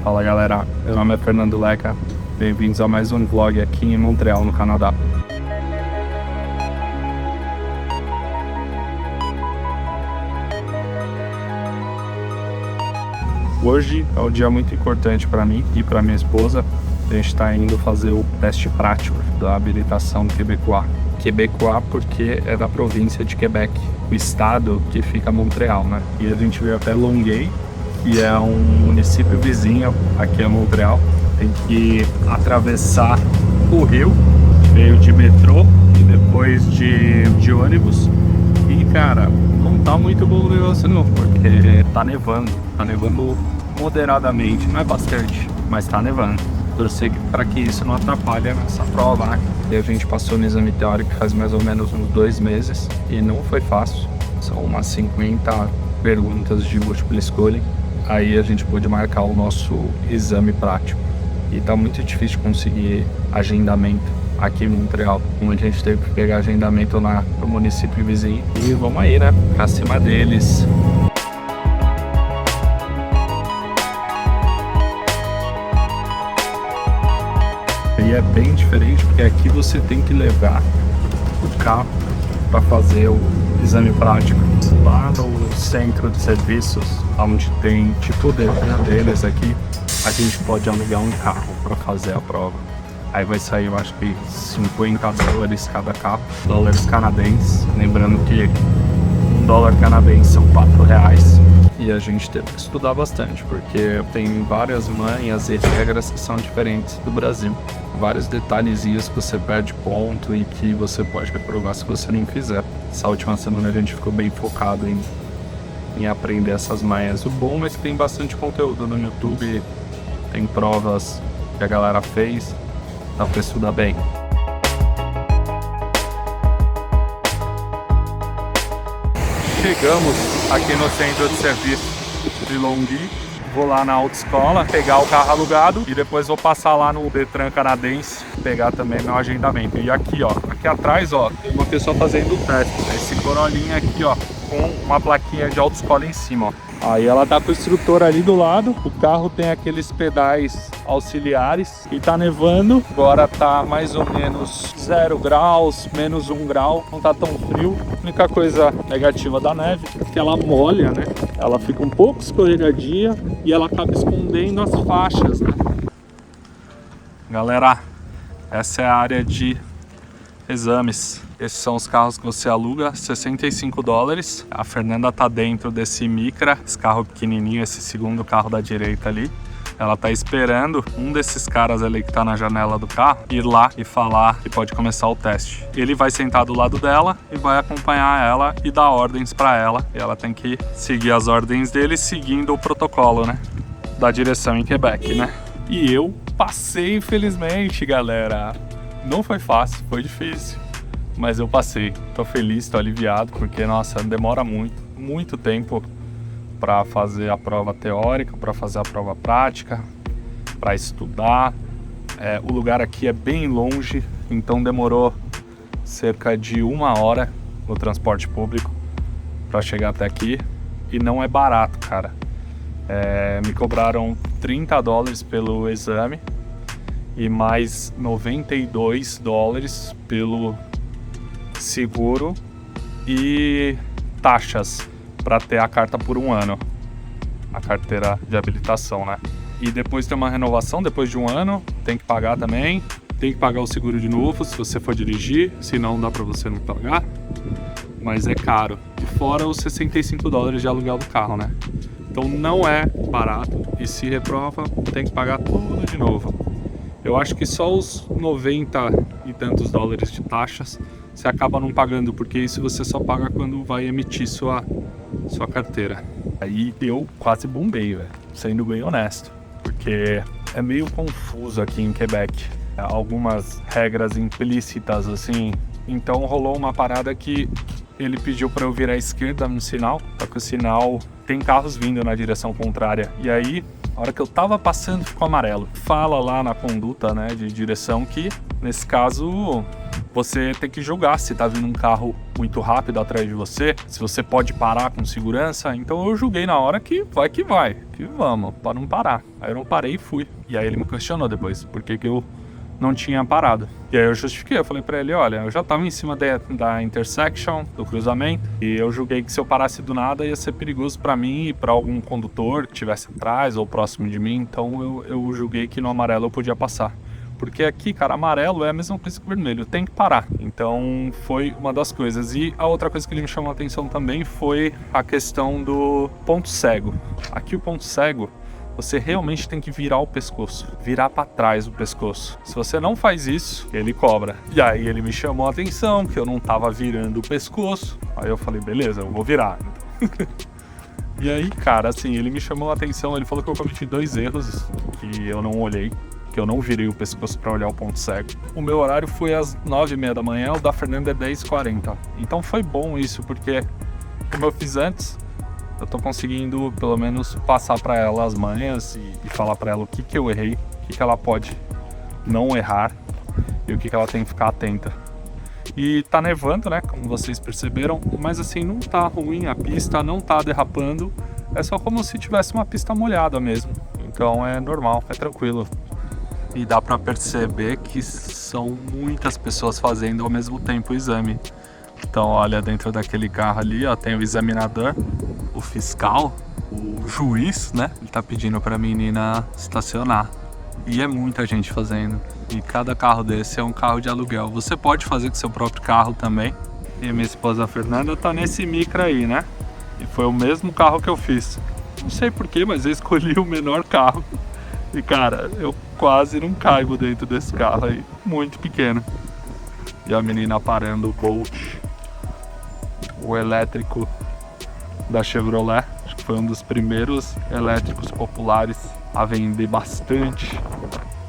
Fala galera, meu nome é Fernando Leca, bem-vindos a mais um vlog aqui em Montreal, no Canadá. Hoje é um dia muito importante para mim e para minha esposa. A gente está indo fazer o teste prático da habilitação Quebecois. Quebecois porque é da província de Quebec, o estado que fica Montreal, né? E a gente veio até Longueuil, que é um município vizinho aqui a Montreal. Tem que atravessar o rio, veio de metrô e depois de ônibus. E cara, não tá muito bom o negócio não, porque tá nevando moderadamente, não é bastante, mas tá nevando. Torcer para que isso não atrapalhe a nossa prova, né? E a gente passou no exame teórico faz mais ou menos uns 2 meses e não foi fácil. São umas 50 perguntas de múltipla escolha. Aí a gente pôde marcar o nosso exame prático. E tá muito difícil conseguir agendamento aqui em Montreal. Como a gente teve que pegar agendamento no município vizinho. E vamos aí, né? Pra cima deles. E é bem diferente porque aqui você tem que levar o carro para fazer o exame prático. Lá no centro de serviços, onde tem tipo o deles aqui, a gente pode alugar um carro para fazer a prova. Aí vai sair, eu acho que $50 cada carro, dólares canadenses. Lembrando que $1 canadense são R$4. E a gente teve que estudar bastante, porque tem várias manhas e regras que são diferentes do Brasil. Vários detalhezinhos que você perde ponto e que você pode reprovar se você não fizer. Essa última semana a gente ficou bem focado em aprender essas manhas. O bom é que tem bastante conteúdo no YouTube, tem provas que a galera fez, dá pra estudar bem. Chegamos aqui no centro de serviço de Longueuil. Vou lá na autoescola, pegar o carro alugado e depois vou passar lá no Detran canadense, pegar também meu agendamento. E aqui, ó, aqui atrás, ó, tem uma pessoa fazendo o teste. Esse Corolinha aqui, ó, com uma plaquinha de autoescola em cima, ó. Aí ela tá com o instrutor ali do lado. O carro tem aqueles pedais auxiliares e tá nevando. Agora tá mais ou menos 0 graus, menos 1 grau. Não tá tão frio. A única coisa negativa da neve é que ela molha, né? Ela fica um pouco escorregadia e ela acaba escondendo as faixas, né? Galera, essa é a área de exames. Esses são os carros que você aluga, $65. A Fernanda tá dentro desse Micra, esse carro pequenininho, esse segundo carro da direita ali. Ela tá esperando um desses caras ali que tá na janela do carro ir lá e falar que pode começar o teste. Ele vai sentar do lado dela e vai acompanhar ela e dar ordens para ela. E ela tem que seguir as ordens dele seguindo o protocolo, né? Da direção em Quebec, né? E eu passei, infelizmente, galera. Não foi fácil, foi difícil. Mas eu passei. Tô feliz, tô aliviado, porque, nossa, demora muito tempo para fazer a prova teórica, para fazer a prova prática, para estudar. O lugar aqui é bem longe, então demorou cerca de 1 hora no transporte público para chegar até aqui. E não é barato, cara. Me cobraram $30 pelo exame e mais $92 pelo seguro e taxas para ter a carta por 1 ano, a carteira de habilitação, né? E depois tem uma renovação, depois de 1 ano, tem que pagar também, tem que pagar o seguro de novo se você for dirigir, senão dá para você não pagar, mas é caro. E fora os $65 de aluguel do carro, né? Então não é barato e se reprova tem que pagar tudo de novo. Eu acho que só os 90 e tantos dólares de taxas você acaba não pagando, porque isso você só paga quando vai emitir sua carteira. Aí eu quase bombei, velho, sendo bem honesto, porque é meio confuso aqui em Quebec. Algumas regras implícitas, assim. Então rolou uma parada que ele pediu para eu virar à esquerda no sinal, só que o sinal tem carros vindo na direção contrária. E aí, a hora que eu tava passando, ficou amarelo. Fala lá na conduta, né, de direção que, nesse caso, você tem que julgar se tá vindo um carro muito rápido atrás de você, se você pode parar com segurança. Então eu julguei na hora que vai, que vamos, para não parar. Aí eu não parei e fui. E aí ele me questionou depois, por que eu não tinha parado. E aí eu justifiquei, eu falei pra ele, olha, eu já tava em cima da intersection, do cruzamento, e eu julguei que se eu parasse do nada ia ser perigoso pra mim e pra algum condutor que estivesse atrás ou próximo de mim, então eu julguei que no amarelo eu podia passar. Porque aqui, cara, amarelo é a mesma coisa que vermelho, tem que parar. Então foi uma das coisas. E a outra coisa que ele me chamou a atenção também foi a questão do ponto cego. Aqui o ponto cego, você realmente tem que virar o pescoço, virar para trás o pescoço. Se você não faz isso, ele cobra. E aí ele me chamou a atenção que eu não tava virando o pescoço. Aí eu falei, beleza, eu vou virar. E aí, cara, assim, ele me chamou a atenção, ele falou que eu cometi 2 erros que eu não olhei, que eu não virei o pescoço para olhar o ponto cego. O meu horário foi às 9h30 da manhã, o da Fernanda é 10h40. Então foi bom isso, porque como eu fiz antes, eu tô conseguindo pelo menos passar para ela as manhas e falar para ela o que eu errei, o que ela pode não errar e o que ela tem que ficar atenta. E tá nevando, né, como vocês perceberam, mas assim, não tá ruim a pista, não tá derrapando, é só como se tivesse uma pista molhada mesmo. Então é normal, é tranquilo. E dá pra perceber que são muitas pessoas fazendo ao mesmo tempo o exame. Então olha, dentro daquele carro ali, ó, tem o examinador, o fiscal, o juiz, né? Ele tá pedindo pra menina estacionar. E é muita gente fazendo. E cada carro desse é um carro de aluguel. Você pode fazer com seu próprio carro também. E minha esposa Fernanda tá nesse Micra aí, né? E foi o mesmo carro que eu fiz. Não sei porquê, mas eu escolhi o menor carro. E cara, eu quase não caibo dentro desse carro aí. Muito pequeno. E a menina parando o Bolt, o elétrico da Chevrolet. Acho que foi um dos primeiros elétricos populares a vender bastante.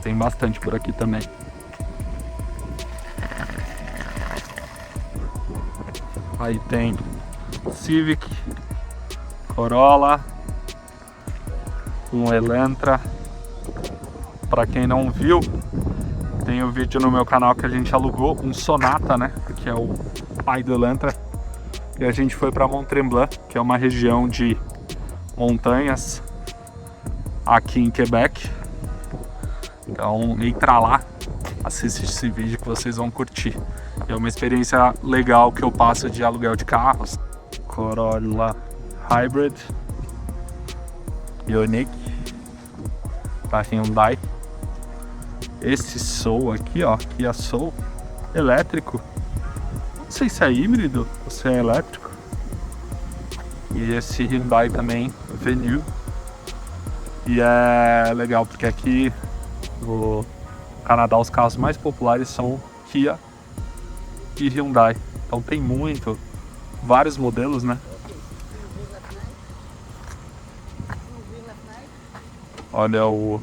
Tem bastante por aqui também. Aí tem Civic, Corolla, um Elantra. Para quem não viu, tem um vídeo no meu canal que a gente alugou um Sonata, né? Que é o pai do Elantra. E a gente foi para Mont-Tremblant, que é uma região de montanhas aqui em Quebec. Então entra lá, assiste esse vídeo que vocês vão curtir. É uma experiência legal que eu passo de aluguel de carros. Corolla Hybrid, Ioniq, da Hyundai. Esse Soul aqui, ó, Kia Soul elétrico. Não sei se é híbrido ou se é elétrico. E esse Hyundai também, Venue. E é legal porque aqui no Canadá os carros mais populares são Kia e Hyundai. Então tem vários modelos, né? Olha o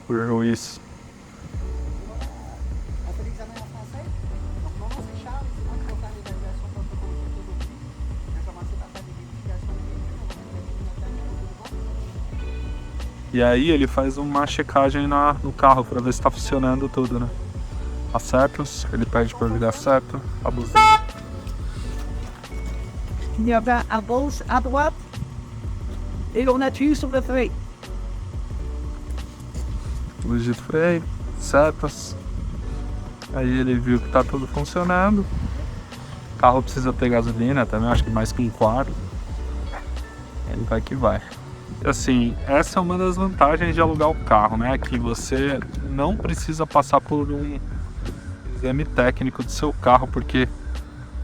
juiz. E aí ele faz uma checagem no carro para ver se está funcionando tudo, né? Acertos, ele pede para ligar certo, a buzina. Il y avait à gauche, à droite, et on appuie sur le frein. Luz de freio, setas. Aí ele viu que tá tudo funcionando. O carro precisa ter gasolina também, acho que mais que 1/4. Ele vai que vai. Assim, essa é uma das vantagens de alugar o carro, né? Que você não precisa passar por um exame técnico do seu carro, porque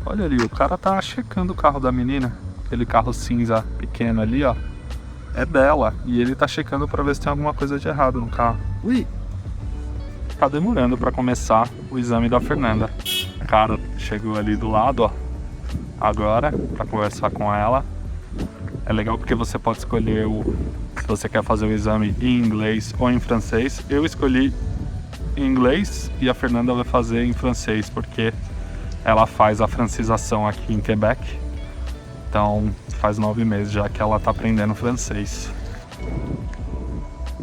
olha ali, o cara tá checando o carro da menina. Aquele carro cinza pequeno ali, ó, é dela. E ele tá checando pra ver se tem alguma coisa de errado no carro. Ui! Tá demorando pra começar o exame da Fernanda. O cara chegou ali do lado, ó, agora, pra conversar com ela. É legal porque você pode escolher se você quer fazer o exame em inglês ou em francês. Eu escolhi em inglês e a Fernanda vai fazer em francês, porque ela faz a francização aqui em Quebec. Então faz 9 meses já que ela tá aprendendo francês.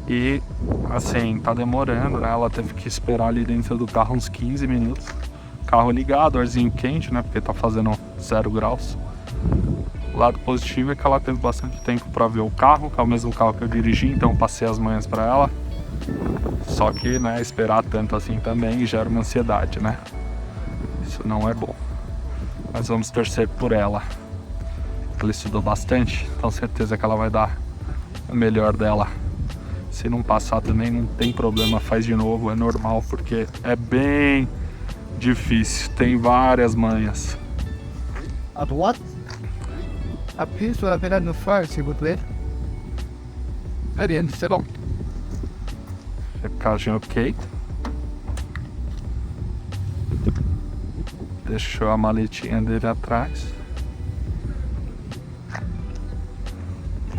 E assim, tá demorando, né? Ela teve que esperar ali dentro do carro uns 15 minutos. carro ligado, arzinho quente, né? Porque tá fazendo 0 graus. O lado positivo é que ela teve bastante tempo para ver o carro, que é o mesmo carro que eu dirigi, então eu passei as manhãs para ela. Só que, né, esperar tanto assim também gera uma ansiedade, né? Isso não é bom. Mas vamos torcer por ela. Ela estudou bastante, então certeza que ela vai dar o melhor dela. Se não passar também não tem problema, faz de novo, é normal, porque é bem difícil, tem várias manhas. À droite. Appuie sur la pédale de frein, s'il vous plaît. Très bien, c'est bon. Recagem ok. Deixou a maletinha dele atrás.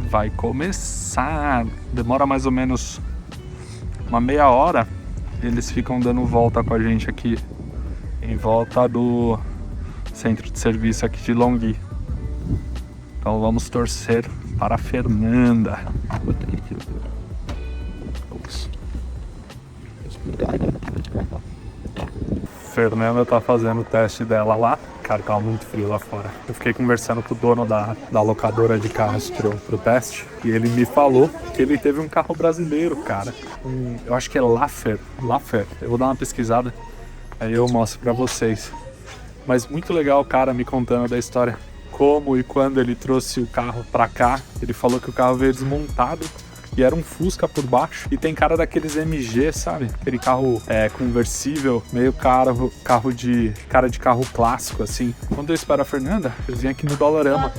Vai começar. Demora mais ou menos uma meia hora. Eles ficam dando volta com a gente aqui em volta do centro de serviço aqui de Longhi. Então vamos torcer para a Fernanda. Fernanda tá fazendo o teste dela lá. Cara, tava muito frio lá fora. Eu fiquei conversando com o dono da locadora de carros que tirou pro teste. E ele me falou que ele teve um carro brasileiro, cara. Eu acho que é Laffer. Eu vou dar uma pesquisada. Aí eu mostro pra vocês. Mas muito legal o cara me contando da história. Como e quando ele trouxe o carro pra cá. Ele falou que o carro veio desmontado. E era um Fusca por baixo. E tem cara daqueles MG, sabe? Aquele carro conversível, meio cara de carro clássico, assim. Quando eu espero a Fernanda, eu vim aqui no Dollarama.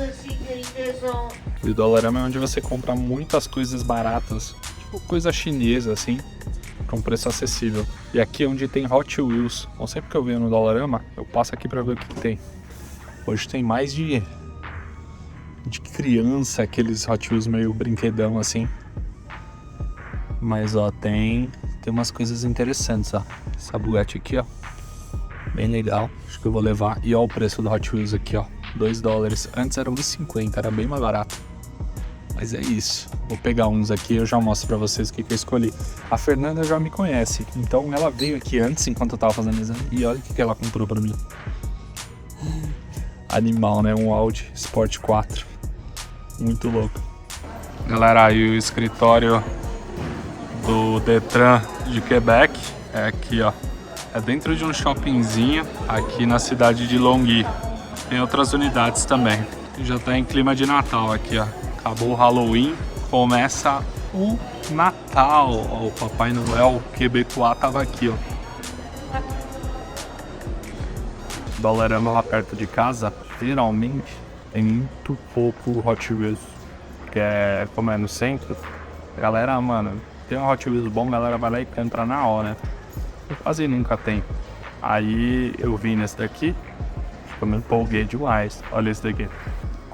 E o Dollarama é onde você compra muitas coisas baratas. Tipo coisa chinesa, assim. Com preço acessível. E aqui é onde tem Hot Wheels. Então sempre que eu venho no Dollarama, eu passo aqui pra ver o que tem. Hoje tem mais de criança, aqueles Hot Wheels meio brinquedão, assim. Mas ó, tem umas coisas interessantes, ó. Essa Bugatti aqui, ó, bem legal, acho que eu vou levar. E ó o preço do Hot Wheels aqui, ó, $2. Antes era $1,50, era bem mais barato. Mas é isso, vou pegar uns aqui e eu já mostro pra vocês o que eu escolhi. A Fernanda já me conhece, então ela veio aqui antes, enquanto eu tava fazendo o exame. E olha o que ela comprou pra mim. Animal, né? Um Audi Sport 4. Muito louco. Galera, aí o escritório do Detran de Quebec é aqui, ó. É dentro de um shoppingzinho aqui na cidade de Longhi. Tem outras unidades também. E já tá em clima de Natal aqui, ó. Acabou o Halloween, começa o Natal. Ó, o Papai Noel quebecois tava aqui, ó. Dollarama lá perto de casa, geralmente tem muito pouco Hot Wheels. Que é, como é no centro, a galera, mano, tem um Hot Wheels bom, a galera vai lá e entra na hora. Quase nunca tem. Aí eu vim nesse daqui, eu me empolguei demais. Olha esse daqui.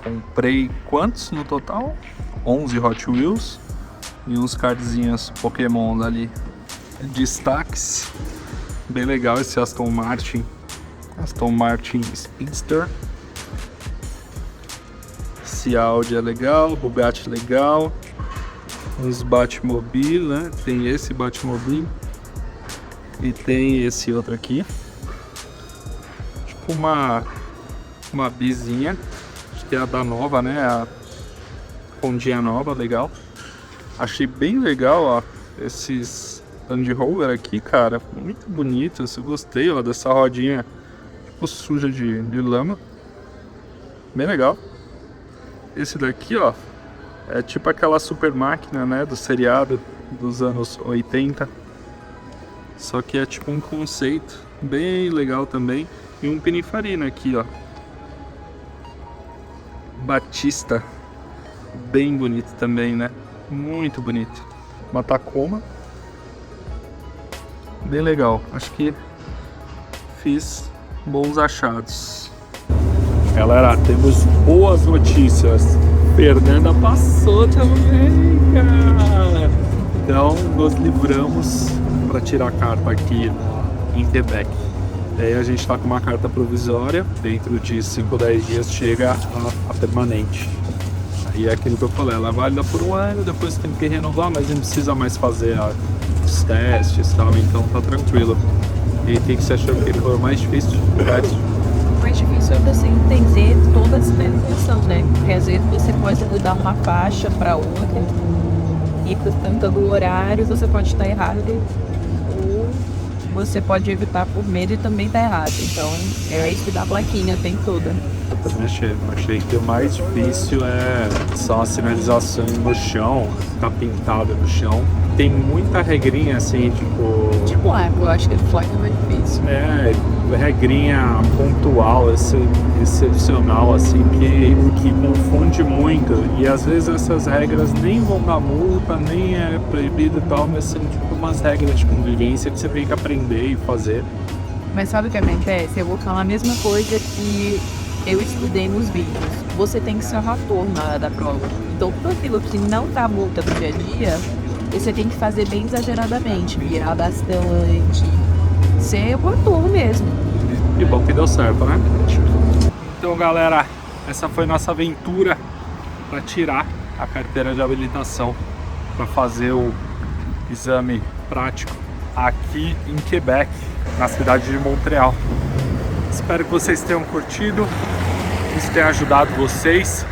Comprei quantos no total? 11 Hot Wheels e uns cardzinhos Pokémon ali. Destaques. Bem legal esse Aston Martin Speedster. Esse Audi é legal, Bugatti legal. Os Batmobile, né? Tem esse Batmobile e tem esse outro aqui. Tipo uma bizinha, acho que é a da nova, né? A Hondinha nova, legal. Achei bem legal, ó, esses Land Rover aqui, cara, muito bonitos. Eu gostei, ó, dessa rodinha tipo suja de lama, bem legal. Esse daqui, ó, é tipo aquela super máquina, né, do seriado dos anos 80. Só que é tipo um conceito bem legal também. E um Pininfarina aqui, ó, Batista, bem bonito também, né, muito bonito. Uma Tacoma, bem legal. Acho que fiz bons achados. Galera, temos boas notícias. Fernanda passou também, cara. Então, nos livramos para tirar a carta aqui em Quebec. Daí a gente tá com uma carta provisória. Dentro de 5 ou 10 dias chega a permanente. Aí é aquilo que eu falei, ela é válida por 1 ano, depois tem que renovar, mas não precisa mais fazer os testes e tal, então tá tranquilo. E o que você achou que foi o mais difícil de dificuldade? O mais difícil é você entender toda essa legislação, né? Porque às vezes você pode mudar uma faixa para outra e tanto horários você pode estar errado ou você pode evitar por medo e também estar errado. Então é isso da plaquinha, tem toda. Eu também achei que o mais difícil são as sinalizações no chão, tá pintada no chão. Tem muita regrinha assim, Tipo, eu acho que a placa é mais difícil. Regrinha pontual, excepcional, assim, que confunde muito. E às vezes essas regras nem vão dar multa, nem é proibido e tal, mas são tipo umas regras de convivência que você tem que aprender e fazer. Mas sabe o que acontece? Eu vou falar a mesma coisa que eu estudei nos vídeos. Você tem que ser o relator na hora da prova. Então, tudo aquilo que não dá multa no dia a dia, você tem que fazer bem exageradamente, virar bastante, ser o relator mesmo. E bom que deu certo, né? Então, galera, essa foi nossa aventura para tirar a carteira de habilitação, para fazer o exame prático aqui em Quebec, na cidade de Montreal. Espero que vocês tenham curtido, isso tenha ajudado vocês.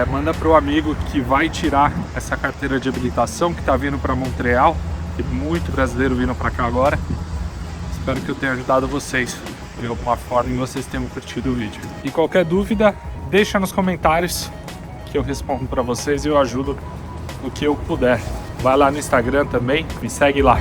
Manda para o amigo que vai tirar essa carteira de habilitação, que está vindo para Montreal. Tem muito brasileiro vindo para cá agora. Espero que eu tenha ajudado vocês de alguma forma e vocês tenham curtido o vídeo. E qualquer dúvida, deixa nos comentários que eu respondo para vocês e eu ajudo no que eu puder. Vai lá no Instagram também, me segue lá.